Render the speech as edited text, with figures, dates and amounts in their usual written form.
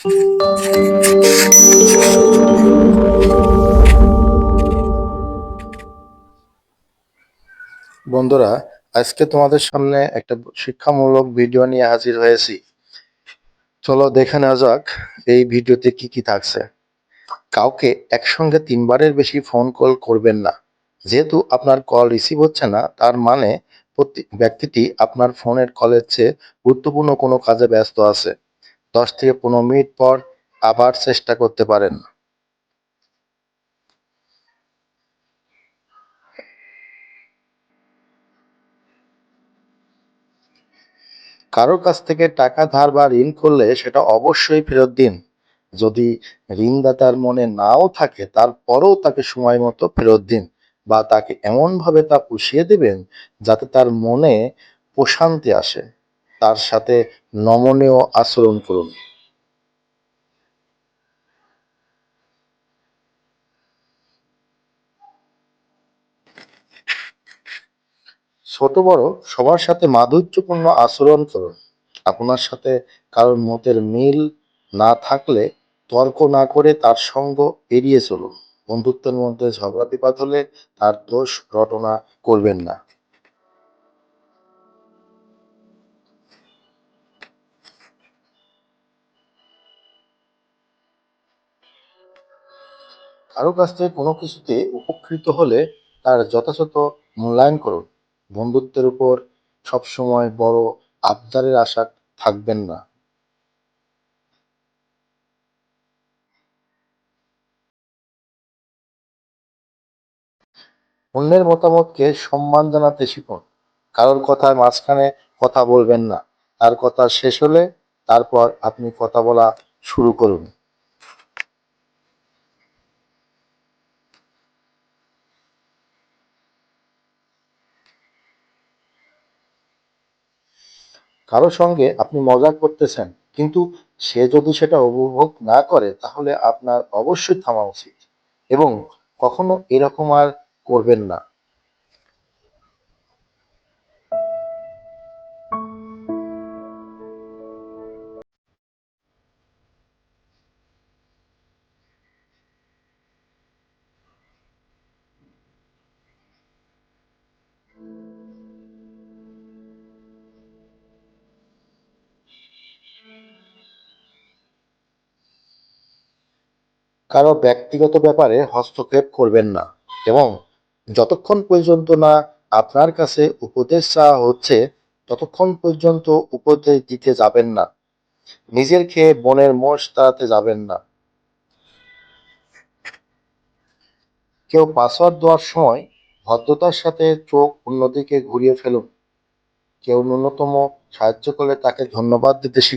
বন্ধুরা, আজকে তোমাদের সামনে একটা শিক্ষামূলক ভিডিও নিয়ে হাজির হয়েছি। চলো দেখে নেওয়া যাক এই ভিডিওতে কি কি থাকছে। কাউকে একসঙ্গে ৩ বারের বেশি ফোন কল করবেন না। যেহেতু আপনার কল রিসিভ হচ্ছে না, তার মানে ব্যক্তিটি আপনার ফোনের কলের চেয়ে গুরুত্বপূর্ণ কোনো কাজে ব্যস্ত আছে। ১০ থেকে ১৫ মিনিট পর আবার চেষ্টা করতে পারেন। কারোর কাছ থেকে টাকা ধার বা ঋণ করলে সেটা অবশ্যই ফেরত দিন। যদি ঋণদাতার মনে নাও থাকে, তারপরেও তাকে সময় মতো ফেরত দিন, বা তাকে এমনভাবে তা পুষিয়ে দেবেন যাতে তার মনে প্রশান্তি আসে। তার সাথে নমনীয় আচরণ করুন। ছোট বড় সবার সাথে মাধুর্যপূর্ণ আচরণ করুন। আপনার সাথে কারোর মতের মিল না থাকলে তর্ক না করে তার সঙ্গ এড়িয়ে চলুন। বন্ধুত্বের মধ্যে ঝগড়া বিবাদ হলে তার দোষ রটনা করবেন না। কারো কাছ থেকে কোনো কিছুতে উপকৃত হলে তার যথাযথ মূল্যায়ন করুন। বন্ধুত্বের উপর সবসময় বড় আবদারের আশা থাকবেন না। অন্যের মতামতকে সম্মান জানাতে শিখুন। কারোর কথার মাঝখানে কথা বলবেন না। তার কথা শেষ হলে তারপর আপনি কথা বলা শুরু করুন। কারো সঙ্গে আপনি মজা করতেছেন, কিন্তু সে যদি সেটা উপভোগ না করে, তাহলে আপনার অবশ্যই থামা উচিত এবং কখনো এরকম আর করবেন না। কারো ব্যক্তিগত ব্যাপারে হস্তক্ষেপ করবেন না, এবং যতক্ষণ পর্যন্ত না আপনার কাছে উপদেশ চাওয়া হচ্ছে, ততক্ষণ পর্যন্ত উপদেশ দিতে যাবেন না। নিজের খেয়ে বনের মোষ তাড়াতে যাবেন না। কেউ পাসওয়ার্ড দেওয়ার সময় ভদ্রতার সাথে চোখ অন্যদিকে ঘুরিয়ে ফেলুন। কেউ ন্যূনতম সাহায্য করলে তাকে ধন্যবাদ দিতে শিখুন।